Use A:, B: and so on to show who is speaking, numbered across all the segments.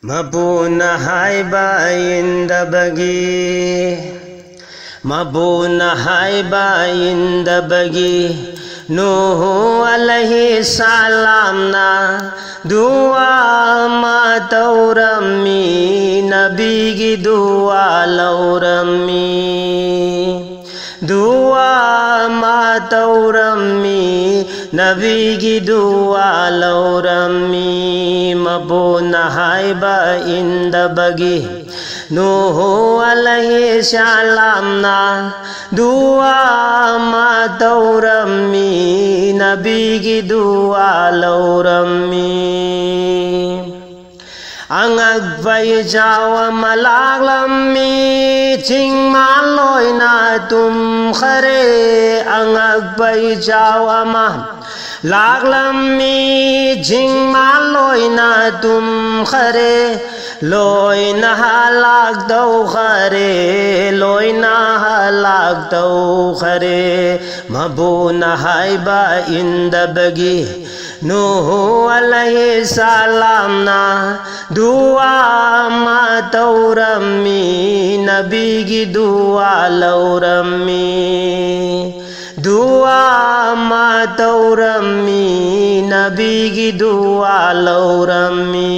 A: Mabuna haiba indabagi, Mabuna haiba indabagi, Nuhu alaihi salam na dua mataurammi, Nabi gi dua laurammi, dua mataurammi, Nabi gi dua laurammi. Mabuna haiba indabagi, Nuhu alaihi salam na dua mataurammi, Nabi gi dua laurammi. Angag bay jawa malaglammi, ching maloy na tum khare. Angag bay jawa malaglammi, ching maloy na tum khare. Loy na halag daw khare, loy na halag daw khare. Mabuna haiba indabagi, Nuhu alaihi salam na dua mataurammi, Nabi gi dua laurammi, dua mataurammi, Nabi gi dua laurammi.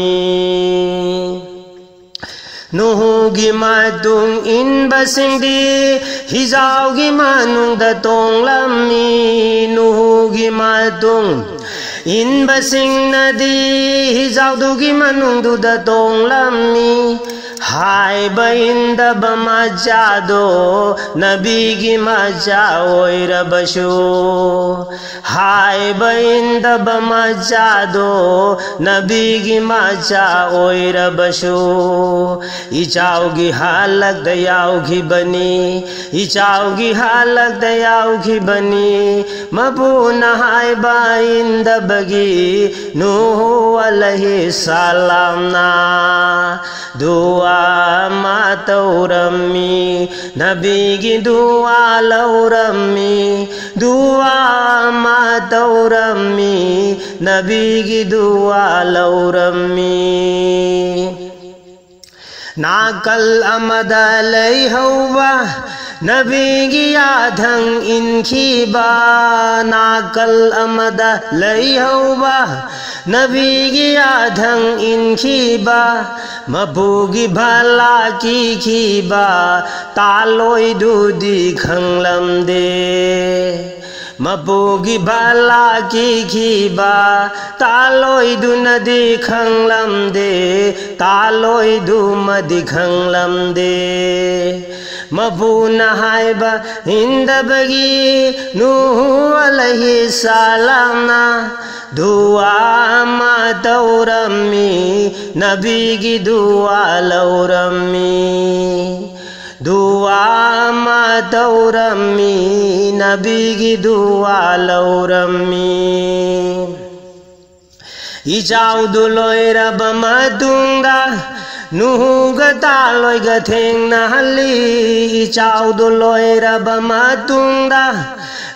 A: Nuhu gi madung in basingdi, hijau gi manung da tong lammi. Nuhu gi madung in basing nadi, hijau du gi manung du da tong lammi. Haiba indaba majado, Nabi gi maja oirabashu. Haiba indaba majado, Nabi gi maja oirabashu. Ichau gi halak dayau gi bani, Ichau gi halak dayau gi bani. Mabuna haiba indabagi, Nuhu alaihi salam na dua mataurammi, Nabi gi dua laurammi, dua mataurammi, Nabi gi dua laurammi. Nakal amada lay hauba, Nabi gi yadhang inkhiba. Nakal amada lay hauba, Nabi gi yadhang inkhiba. Mabugi bhala ki khiba, taloi dudi khanglam de. Mabugi bhala ki khiba, taloi du nadi khanglam de, taloi du madi khanglam de. Mabuna haiba indabagi, Nuhu alaihi salam na dua mataurammi, Nabi gi dua laurammi, dua mataurammi, Nabi gi dua laurammi. Ichau du loira bamadunga, Nuhu ga taloi ga theng na hali. Ichau du loira bamadunga,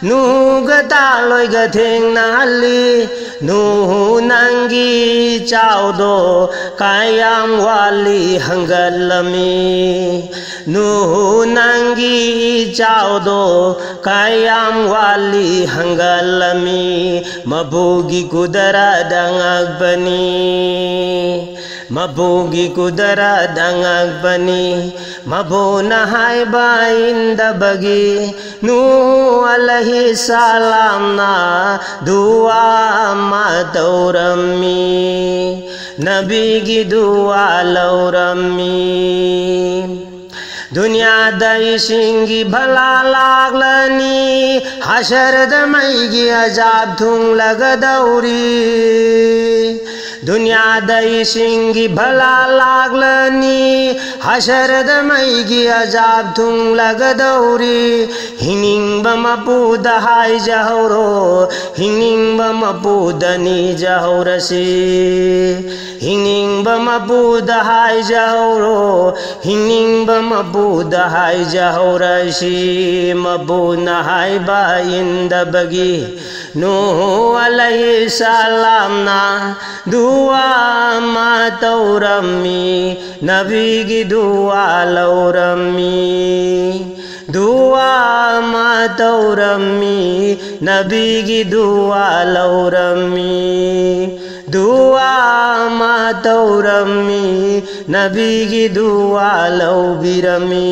A: Nuhu ga taloi ga theng na hali. Nuhu nangi chau do kayam wali hangalami, Nuhu nangi chau do kayam wali hangalami. Mabugi kudara dangag bani, Mabugi kudara dangag bani. Mabuna haiba indabagi, Nuhu alaihi salam na dua mataurammi, Nabi gi dua laurammi. Dunya da ishingi bhala laglani, hashar da maigi ajab thung lagadauri. Dunya da ishingi bhala laglani, hashar da maigi ajab thung lagadauri. Hining bamapu da hai jahoro, Hining bamapu da ni jahorasi. Hining bamapu da hai jahoro, Hining bamapu da hai jahorasi. Mabuna haiba indabagi, Nuhu alaihi salam na दुआ मातौरम्मी नबी की दुआ लौरम्मी दुआ मातौरम्मी नबी की दुआ लौरम्मी दुआ मातौरम्मी नबी की दुआ लौ बिरमी।